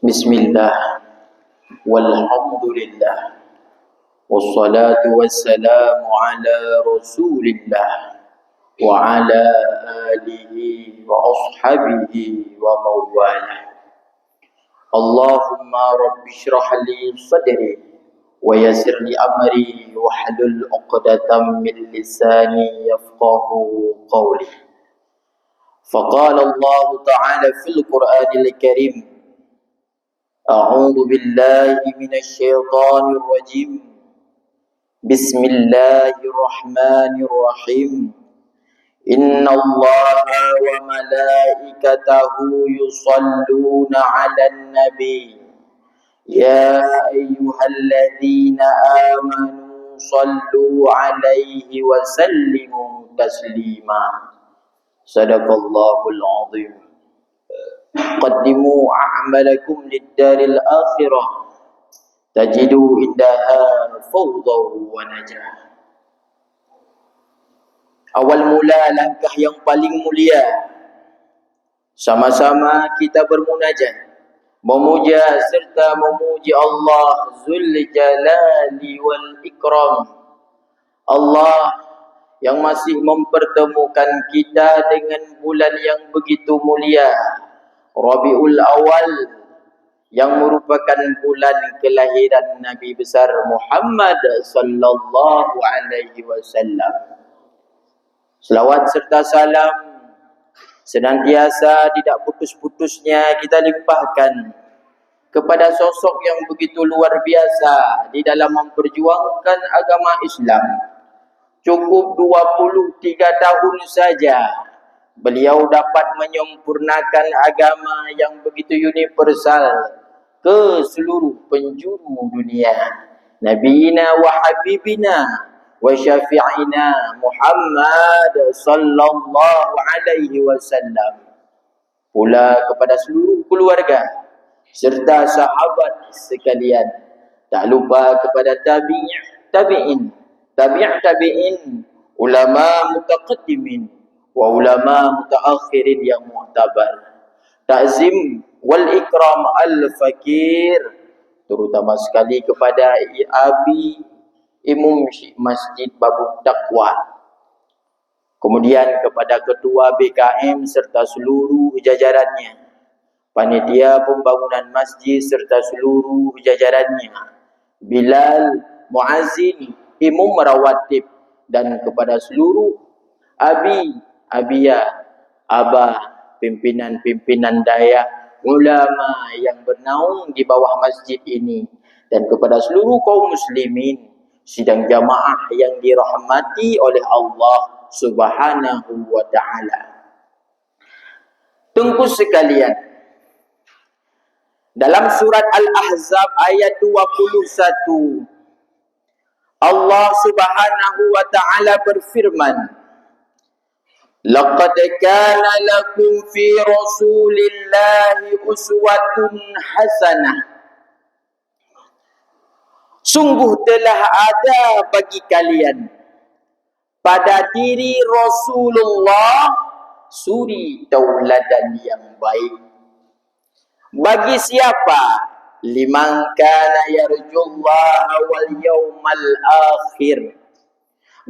Bismillah, walhamdulillah, wassalatu wassalamu ala rasulillah wa ala alihi wa ashabihi wa mawalah. Allahumma rabbi shrah li sadri wa yassir li amri wahlul 'uqdatam min lisani yafqahu qawli. Faqala Allah ta'ala fil Qur'anil Karim: A'udzu billahi minasy syaithanir rajim. Bismillahirrahmanirrahim. Innallaha wa malaikatahu yusholluna 'alan nabi. Ya ayyuhalladzina amanu shallu 'alaihi wa sallimu taslima. Sadaqallahul 'azim. Qaddimu a'malakum lid-daril akhirah tajidu indaha fawdaw wa najah. Awal mula langkah yang paling mulia, sama-sama kita bermunajat, memuja serta memuji Allah Zul Jalali wal Ikram. Allah yang masih mempertemukan kita dengan bulan yang begitu mulia, Rabiul Awal, yang merupakan bulan kelahiran Nabi besar Muhammad sallallahu alaihi wasallam. Selawat serta salam senantiasa tidak putus-putusnya kita limpahkan kepada sosok yang begitu luar biasa di dalam memperjuangkan agama Islam. Cukup 23 tahun saja beliau dapat menyempurnakan agama yang begitu universal ke seluruh penjuru dunia. Nabiyina wa habibina wa syafi'ina Muhammad sallallahu alaihi wasallam. Pula kepada seluruh keluarga serta sahabat sekalian. Tak lupa kepada tabi'in, ulama mutaqaddimin wa ulama mutaakhirin yang mu'tabar. Ta'zim wal ikram al fakir, terutama sekali kepada Abi Imam Masjid Babut Taqwa, kemudian kepada ketua BKM serta seluruh jajarannya, panitia pembangunan masjid serta seluruh jajarannya, Bilal, Muazzin, Imam Rawatib, dan kepada seluruh Abiyah, Abah, pimpinan-pimpinan daya, ulama yang bernaung di bawah masjid ini, dan kepada seluruh kaum muslimin sidang jamaah yang dirahmati oleh Allah Subhanahu wa ta'ala. Tengku sekalian, dalam surat Al-Ahzab ayat 21, Allah Subhanahu wa ta'ala berfirman, Laqad kana lakum fi Rasulillahi uswatun hasanah. Sungguh telah ada bagi kalian pada diri Rasulullah suri tauladan yang baik. Bagi siapa? Liman kana yarjullaha wal yawmal akhir.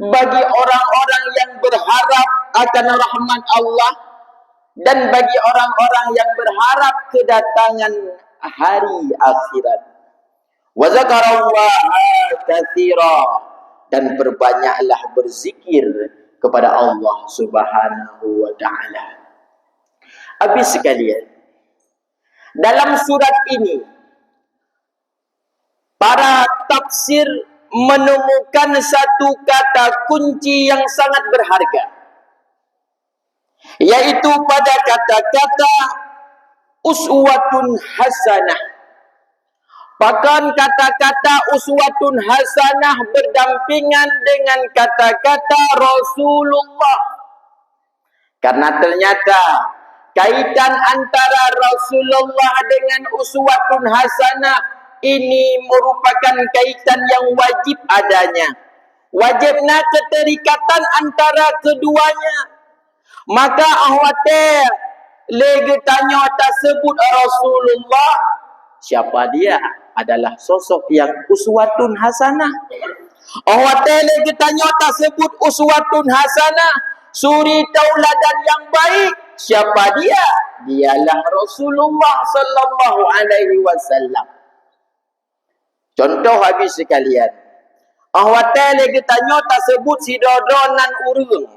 Bagi orang-orang yang berharap akan rahmat Allah, dan bagi orang-orang yang berharap kedatangan hari akhirat. Wa zakarallaha katsira, dan perbanyaklah berzikir kepada Allah Subhanahu wa ta'ala. Habis sekalian, dalam surat ini para tafsir menemukan satu kata kunci yang sangat berharga, yaitu pada kata-kata uswatun hasanah. Bahkan kata-kata uswatun hasanah berdampingan dengan kata-kata Rasulullah. Karena ternyata kaitan antara Rasulullah dengan uswatun hasanah ini merupakan kaitan yang wajib adanya. Wajibnya keterikatan antara keduanya. Maka ahwate lagi tanya tersebut Rasulullah, siapa dia? Adalah sosok yang uswatun hasanah. Orang lagi tanya tersebut uswatun hasanah, suri tauladan yang baik. Siapa dia? Dialah Rasulullah sallallahu alaihi wasallam. Contoh habis sekalian. Orang lagi tanya tersebut si dodonan urang.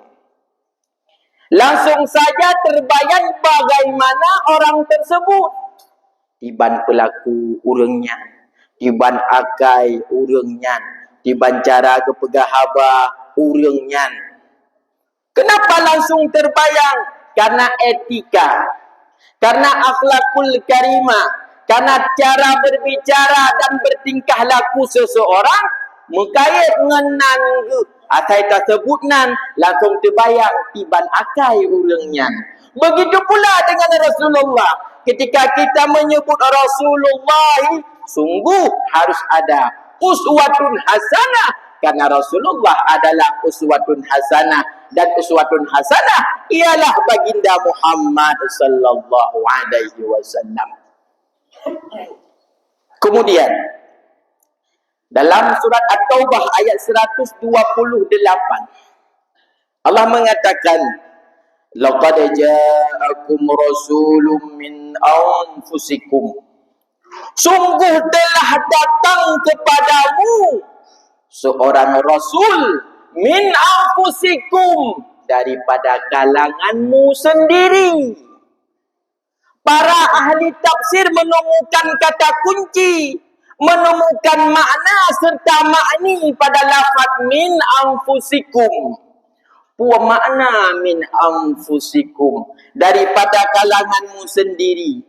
Langsung saja terbayang bagaimana orang tersebut. Tiban pelaku urangnya, tiban akai urangnya, tiban cara kepegahaba urangnya. Kenapa langsung terbayang? Karena etika, karena akhlakul karimah, karena cara berbicara dan bertingkah laku seseorang mengkait ngenan akai tersebutnan langsung terbayang tiban akai urangnya. Begitu pula dengan Rasulullah. Ketika kita menyebut Rasulullah, sungguh harus ada uswatun hasanah, karena Rasulullah adalah uswatun hasanah, dan uswatun hasanah ialah baginda Muhammad sallallahu alaihi wasallam. Kemudian dalam surat At-Taubah ayat 128 Allah mengatakan, laqad ja'akum rasulun min anfusikum, sungguh telah datang kepadamu seorang rasul min anfusikum, daripada kalanganmu sendiri. Para ahli tafsir menemukan kata kunci, menemukan makna serta makni pada lafaz min anfusikum. Puan makna min anfusikum, daripada kalanganmu sendiri.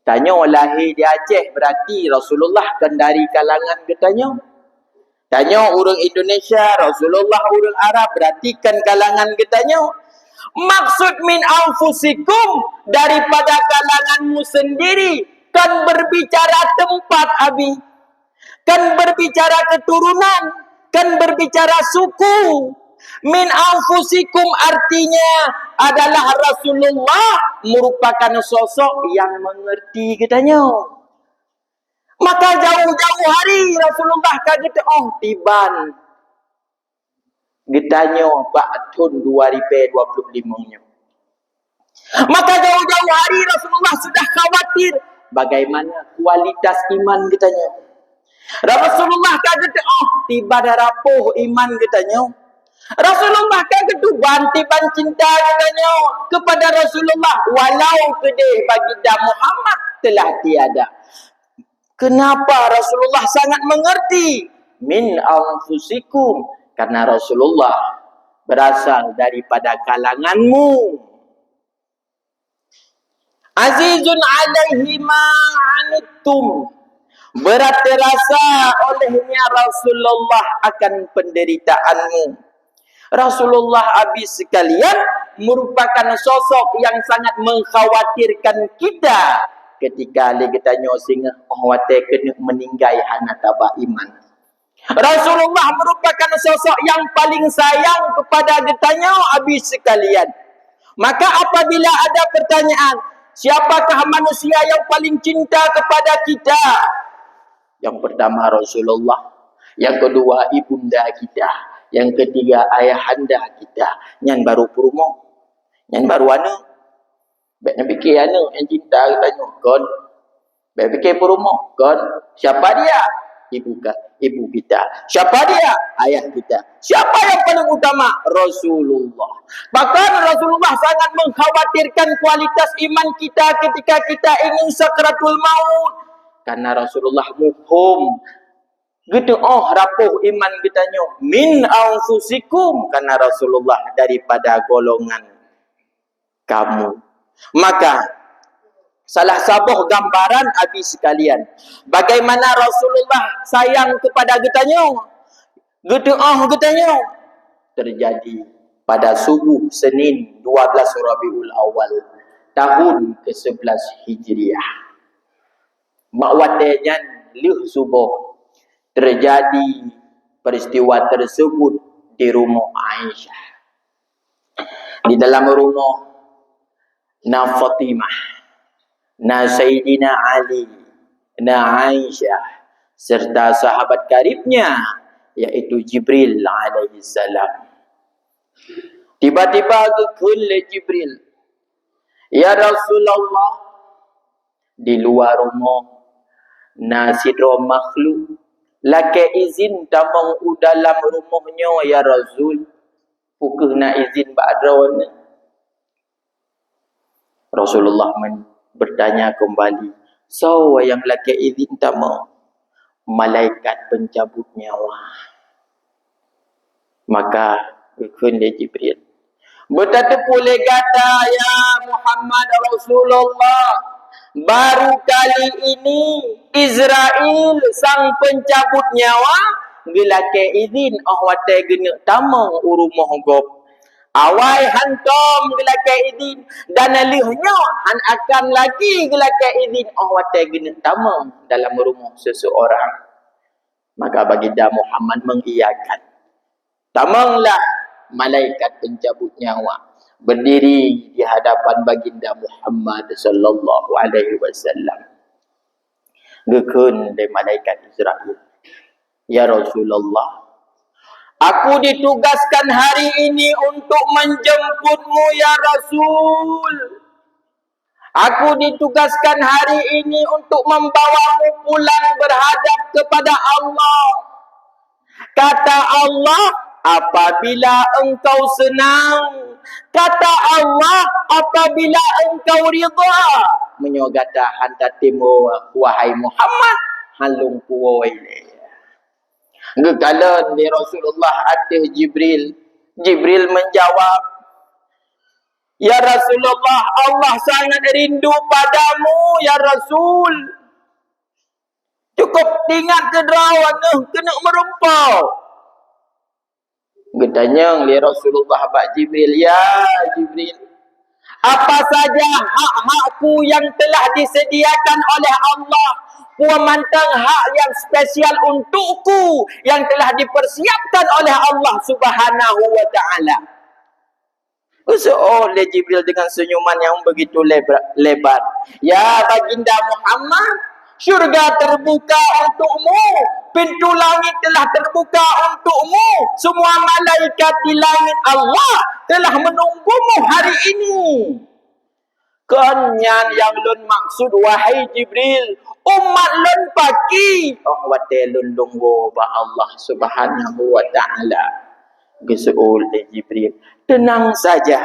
Tanya lahir di Aceh, berarti Rasulullah kan dari kalangan ke tanya? Tanya orang Indonesia, Rasulullah orang Arab, berarti kan kalangan ke tanya? Maksud min anfusikum, daripada kalanganmu sendiri, kan berbicara tempat abi, kan berbicara keturunan, kan berbicara suku. Min anfusikum artinya adalah Rasulullah merupakan sosok yang mengerti katanya. Maka jauh-jauh hari Rasulullah kata, oh tiban getanya tahun 2025-nya. Maka jauh-jauh hari Rasulullah sudah khawatir bagaimana kualitas iman katanya. Rasulullah kata, oh tiba dah rapuh iman katanya. Rasulullah kata, bantiban cinta katanya kepada Rasulullah walau kedih baginda Muhammad telah tiada. Kenapa Rasulullah sangat mengerti? Min anfusikum, karena Rasulullah berasal daripada kalanganmu. Azizun alaihi ma anittum, berat terasa olehnya Rasulullah akan penderitaanmu. Rasulullah habis sekalian merupakan sosok yang sangat mengkhawatirkan kita ketika kita tanya singa orang kena meninggai anak tabah iman. Rasulullah merupakan sosok yang paling sayang kepada getanya habis sekalian. Maka apabila ada pertanyaan, siapakah manusia yang paling cinta kepada kita? Yang pertama Rasulullah, yang kedua ibunda kita, yang ketiga ayahanda kita, yang baru purmo, yang baru anu. Baik nak fikir anu yang cinta katanya, kon. Baik fikir purmo, kon. Siapa dia? Ibu kita. Siapa dia? Ayah kita. Siapa yang paling utama? Rasulullah. Bahkan Rasulullah sangat mengkhawatirkan kualitas iman kita ketika kita ingin sakratul maut. Karena Rasulullah muhum gitu, oh rapuh iman kitanya min anfusikum, karena Rasulullah daripada golongan kamu. Maka salah satu gambaran habis sekalian bagaimana Rasulullah sayang kepada getanya, gitu oh getanya, terjadi pada subuh Senin 12 Rabiul Awal tahun ke-11 Hijriah. Makwatenya lih subuh terjadi peristiwa tersebut di rumah Aisyah. Di dalam rumah na Fatimah, na Sayyidina Ali, na Aisyah, serta sahabat karibnya, iaitu Jibril alaihi salam. Tiba-tiba gekul Jibril, "Ya Rasulullah, di luar rumah na sidro makhluk lake izin tamang u dalam rumahnya ya Rasul, pukul na izin ba'drawan." Rasulullah bertanya kembali, "So yang lake izin tamang?" "Malaikat pencabut nyawa." Maka gekun Jibril, "Bertata boleh kata ya Muhammad Rasulullah, baru kali ini Israel sang pencabut nyawa gelake izin ahwate gena tamang urumah gop. Awai hantom gelake izin dan alihnya han akan lagi gelake izin ahwate gena tamang dalam rumah seseorang." Maka baginda Muhammad mengiyakan. Tamanglah malaikat pencabut nyawa berdiri di hadapan baginda Muhammad sallallahu alaihi wasallam. Gekun dari malaikat Israel, "Ya Rasulullah, aku ditugaskan hari ini untuk menjemputmu ya Rasul. Aku ditugaskan hari ini untuk membawamu pulang berhadap kepada Allah. Kata Allah, apabila engkau senang. Kata Allah, apabila engkau ridha." Menyogata hantar timur, "Wahai Muhammad, halung puoi." Ngekalan di Rasulullah atas Jibril. Jibril menjawab, "Ya Rasulullah, Allah sangat rindu padamu ya Rasul. Cukup ingat ke derawan kena merumpau." Getanya li Rasulullah bak Jibril, "Ya Jibril, apa saja hak-hakku yang telah disediakan oleh Allah, puamantang hak yang spesial untukku yang telah dipersiapkan oleh Allah Subhanahu wa taala." Oleh Jibril dengan senyuman yang begitu lebar, "Ya baginda Muhammad, syurga terbuka untukmu, pintu langit telah terbuka untukmu, semua malaikat di langit Allah telah menunggumu hari ini." Kenyan yang lun maksud wahai Jibril, umat lun paki wate lun lunggu ba Allah Subhanahu wa taala. Geseul Jibril, "Tenang saja,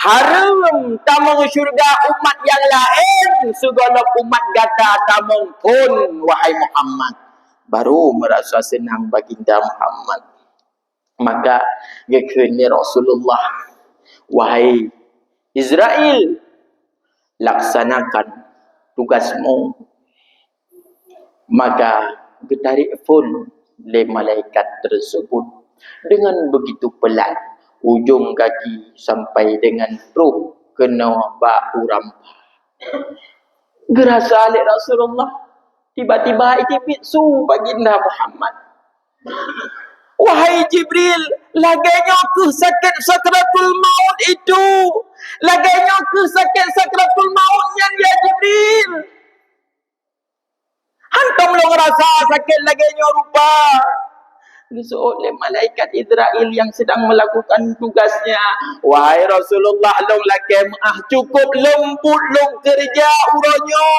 haram tamang syurga umat yang lain, segala umat gata tamang pun wahai Muhammad." Baru merasa senang baginda Muhammad. Maka gekeni Rasulullah, "Wahai Israel, laksanakan tugasmu." Maka getarik pun le malaikat tersebut dengan begitu pelan, ujung kaki sampai dengan perut kena bau rampah. Gerasa alik Rasulullah, tiba-tiba itu bitsu baginda Muhammad. "Wahai Jibril, laganya ke sakit sakratul maut itu. Laganya ke sakit sakratul mautnya ya Jibril. Hantam lo ngerasa sakit laganya rupa." Oleh malaikat Israel yang sedang melakukan tugasnya, "Wahai Rasulullah, long lakem cukup lembut long kerja uronyo.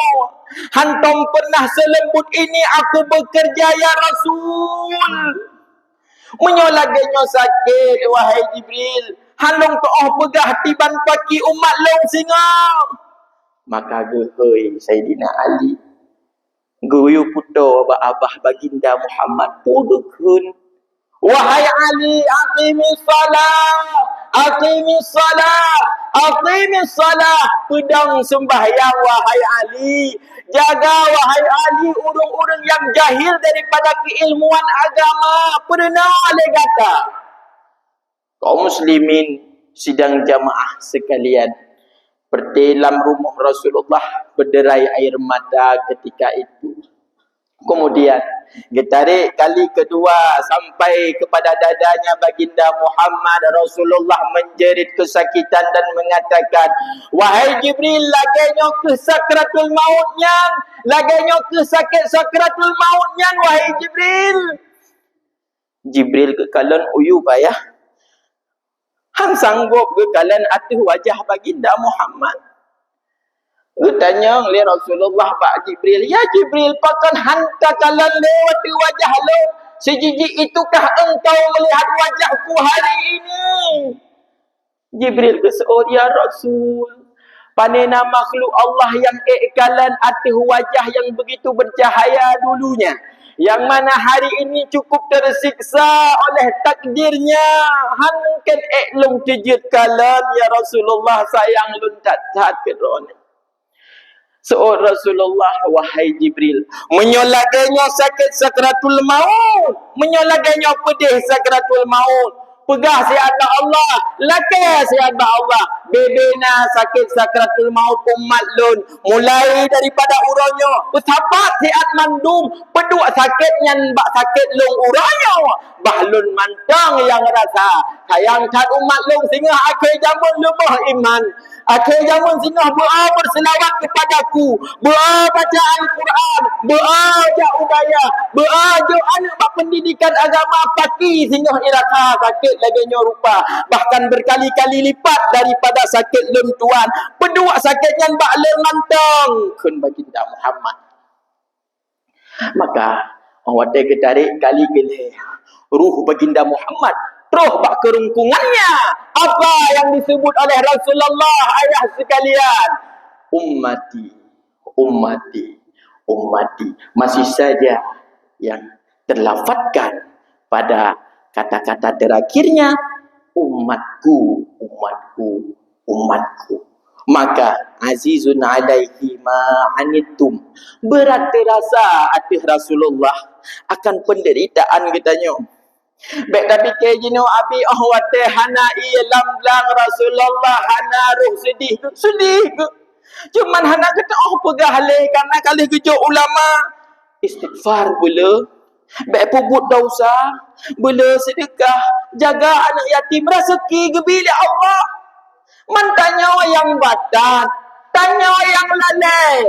Hantam pernah selembut ini aku bekerja ya Rasul. Menyolaganya sakit wahai Jibril. Hanong to'oh pegah tiban paki umat long singa." Maka gehoi Sayyidina Ali, guyu puto abah baginda Muhammad pudukun, "Wahai Ali, aqimis salah, aqimis salah, aqimis salah." Pedang sembahyang wahai Ali. Jaga wahai Ali urung-urung yang jahil daripada keilmuan agama. Pernah oleh kata kaum muslimin sidang jamaah sekalian, dalam rumah Rasulullah berderai air mata ketika itu. Kemudian Ditarik kali kedua sampai kepada dadanya baginda Muhammad. Rasulullah menjerit kesakitan dan mengatakan, wahai Jibril, laganya ke sakratul mautnya, laganya ke sakit sakratul mautnya, wahai Jibril. Jibril ke kalan uyu payah. Hang sanggup ke kalan atas wajah baginda Muhammad. Tanya oleh Rasulullah Pak Jibril, ya Jibril, pakan hantar kalan lewat wajah lo. Sejijik itukah engkau melihat wajahku hari ini? Jibril berseru, ya Rasul, panena makhluk Allah yang ekalan atas wajah yang begitu bercahaya dulunya, yang mana hari ini cukup tersiksa oleh takdirnya. Hankan eklung tejit kalan, ya Rasulullah, sayang luntat saat kerana. Seorang Rasulullah, wahai Jibril, menyolaganya sakit sakratul maut, menyolaganya pedih sakratul maut. Pegah si ada Allah, lakai si ada Allah. Bebena sakit sakratul maut umat lun, mulai daripada uranya, bersabat siat mandum, peduk sakitnya bak sakit lung uranya. Bahlun mantang yang rasa, sayangkan umat lung sehingga akhir zaman lemah iman. Akhir zaman sehingga berdoa berselawat kepadaku, berdoa baca Al-Quran, berdoa ajak udaya, berdoa ajak anak bak pendidikan agama paki sehingga iraka sakit lagi rupa. Bahkan berkali-kali lipat daripada sakit lem tuan. Pedua sakitnya bak lem mantang. Kun baginda Muhammad. Maka awak ketarik kali kali ruh baginda Muhammad terus bak kerungkungannya. Apa yang disebut oleh Rasulullah, ayah sekalian? Ummati, ummati, ummati. Masih saja yang terlafazkan pada kata-kata terakhirnya, umatku, umatku, umatku. Maka azizun alaihi ma anittum, berat terasa atas Rasulullah akan penderitaan katanya. Baik tapi kejino abi wate hana ilam lang Rasulullah hana ruh sedih ke, sedih ke. Cuman hana kata pegah le karena kali kejo ulama istighfar pula. Baik pubut dosa, bela sedekah, jaga anak yatim, rezeki gebilik Allah. Mantanya yang batat, tanya yang lalai,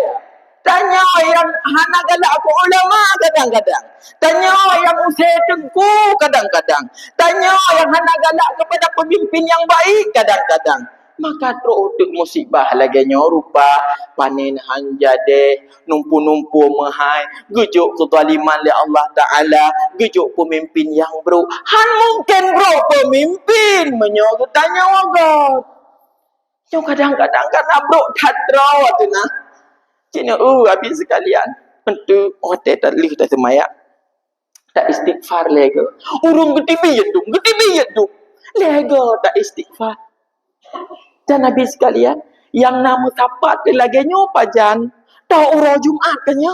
tanya yang hana galak aku ulama kadang-kadang, tanya yang usia tengku kadang-kadang, tanya yang hana galak kepada pemimpin yang baik kadang-kadang. Maka teruk musibah lagi rupa panen hanjade numpu-numpu mahai gejuk kezaliman li Allah Ta'ala, gejuk pemimpin yang bro. Han mungkin bro pemimpin menyuruh tanya wagat. Yo kadang-kadang kan bro tadra tu nah. Cina habis sekalian. Tentu hotel tak lih tak semaya. Tak istighfar lagi. Urung gede biyet tu. Lega tak istighfar. Dan Nabi sekalian, yang nama tapat lagi nyopa jan, tahu urang Jumat kanya.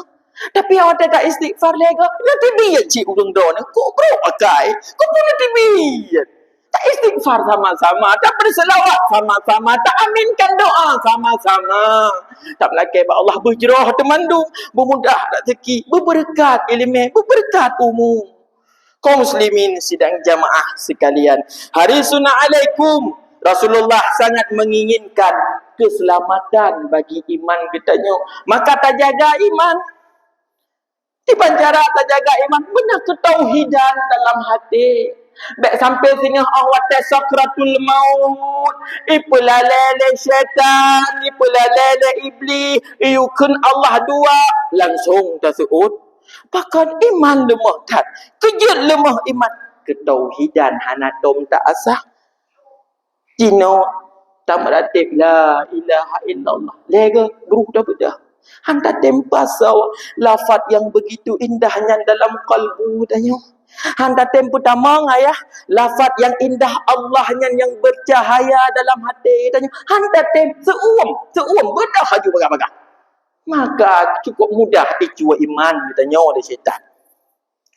Tapi awak tak istighfar lega, nanti biar cik urang don. Kok bro akai? Kok boleh biar? Tak istighfar sama-sama, tak berselawat sama-sama, tak aminkan doa sama-sama. Tak melaki Allah berjerah temandung, bermudah rezeki, berberkat ilmu, berberkat umum. Kaum muslimin sidang jamaah sekalian, hari sunnah alaikum. Rasulullah sangat menginginkan keselamatan bagi iman katanya. Maka tak jaga iman. Di pancara tak jaga iman, benar ketauhidan dalam hati. Baik sampai sini awat sakratul maut, ipulalele syaitan, ipulalele iblis, iukun Allah dua, langsung tersuut. Bahkan iman lemah tak, kejut lemah iman. Ketauhidan hanatom tak asah. Cino tak meratib la ilaha illallah. Lega beruh dah bedah. Hantar tempas lafaz yang begitu indahnya dalam kalbu tanya. Hantar tempu tamang ayah lafaz yang indah Allahnya yang bercahaya dalam hati tanya. Hantar tempu seuam bedah haju baga-baga. Maka cukup mudah dicua iman ditanya oleh syaitan.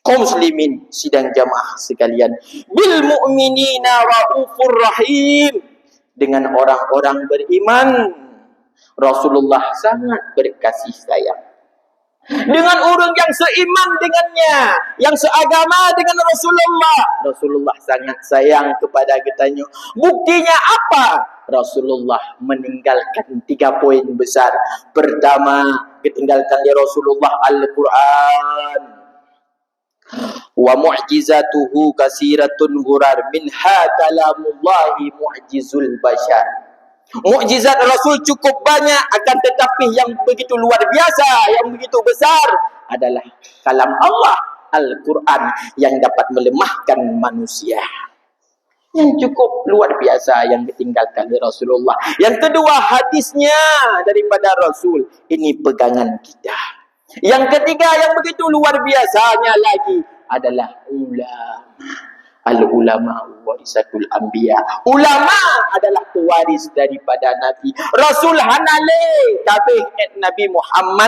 Kaum muslimin sidang jamaah sekalian, bil mu'minina raufur rahim, dengan orang-orang beriman Rasulullah sangat berkasih sayang. dengan orang yang seiman dengannya, yang seagama dengan Rasulullah. Rasulullah sangat sayang kepada kitanya. Buktinya apa? Rasulullah meninggalkan 3 poin besar. Pertama, ditinggalkan oleh Rasulullah Al-Quran. Wa mu'jizatuhu kasiratun ghurar minha kalamullahi mu'jizul bashar. Mukjizat Rasul cukup banyak, akan tetapi yang begitu luar biasa, yang begitu besar adalah kalam Allah, Al-Quran, yang dapat melemahkan manusia. Yang cukup luar biasa yang ditinggalkan oleh Rasulullah. Yang kedua, hadisnya daripada Rasul. Ini pegangan kita. Yang ketiga, yang begitu luar biasanya lagi adalah ulama. Al-ulama warisatul anbiya. Ulama adalah pewaris daripada Nabi. Rasul hanale tabih Nabi Muhammad.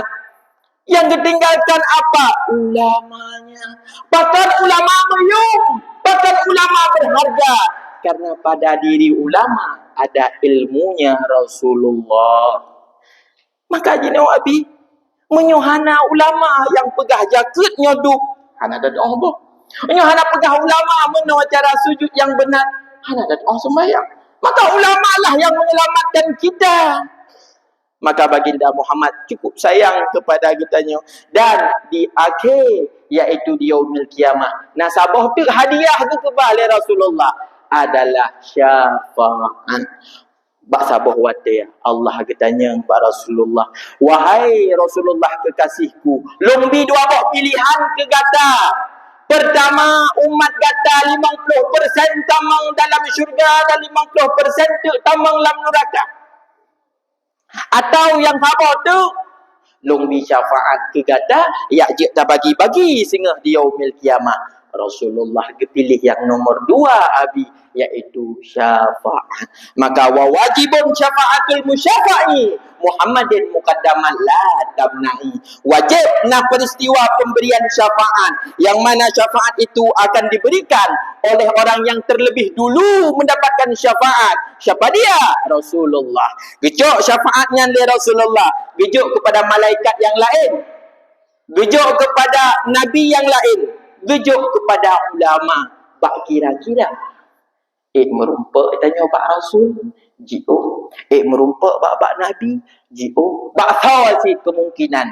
Yang ditinggalkan apa? Ulamanya. Bahkan ulama meyum, bahkan ulama berharga. Karena pada diri ulama ada ilmunya Rasulullah. Maka jina Abi menyuhana ulama yang pegah jakut nyoduk. Hana dan Allah. Hanya hendak pegah ulama mana cara sujud yang benar. Hendak datang sembahyang. Maka ulama lah yang menyelamatkan kita. Maka baginda Muhammad cukup sayang kepada kitanya. Dan di akhir, iaitu di yaumil kiamah, nasabah tu hadiah tu kepada Rasulullah adalah syafaat. Bak sabah wate Allah katanya kepada Rasulullah, wahai Rasulullah kekasihku, lombi dua bak pilihan ke gata. Pertama, umat kata 50% tamang dalam syurga dan 50% tamang dalam neraka. Atau yang apa tu? Lungbi syafaat ke kata, ya je tak bagi-bagi sehingga di yaumil kiamah. Rasulullah kepilih yang nomor 2 Abi, iaitu syafaat. Maka wajibun syafaatul musyafa'i Muhammadin muqaddaman la tamna'i. Wajib nak peristiwa pemberian syafaat, yang mana syafaat itu akan diberikan oleh orang yang terlebih dulu mendapatkan syafaat. Siapa dia? Rasulullah. Gejok syafaatnya dari Rasulullah, gejok kepada malaikat yang lain, gejok kepada nabi yang lain, gejok kepada ulama. Bak kira-kira merumpak tanya Pak Rasul, jio. Merumpak bak Nabi, jio. Bak sawasi kemungkinan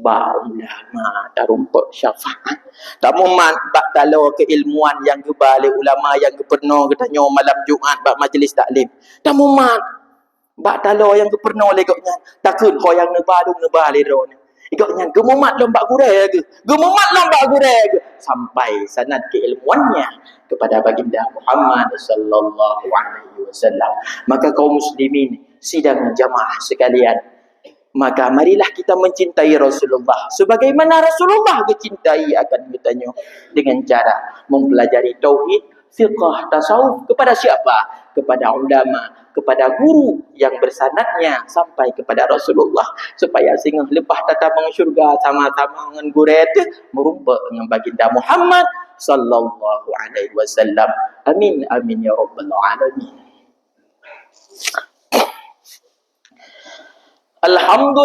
bak ulama tak rumpak syafaat. Tak mumat bak talau keilmuan yang kebalik ulama yang pernah ketanya malam Jumaat bak majlis taklim. Tak mumat bak talau yang pernah legoknya. Takut kau yang nebadung nebalero ni. Igaknya gemumat lombak gureh ke? Gemumat lombak gureh ke? Sampai sanad keilmuannya kepada baginda Muhammad sallallahu alaihi wasallam. Maka kaum muslimin sidang jamaah sekalian, maka marilah kita mencintai Rasulullah sebagaimana Rasulullah dicintai akan bertanya dengan cara mempelajari tauhid, fiqh, tasawuf. Kepada siapa? Kepada ulama, kepada guru yang bersanadnya sampai kepada Rasulullah, supaya sehingga lepas tatap syurga sama-sama dengan guru itu merumpa dengan baginda Muhammad sallallahu alaihi wasallam. Amin amin ya rabbal alamin. Alhamdulillah.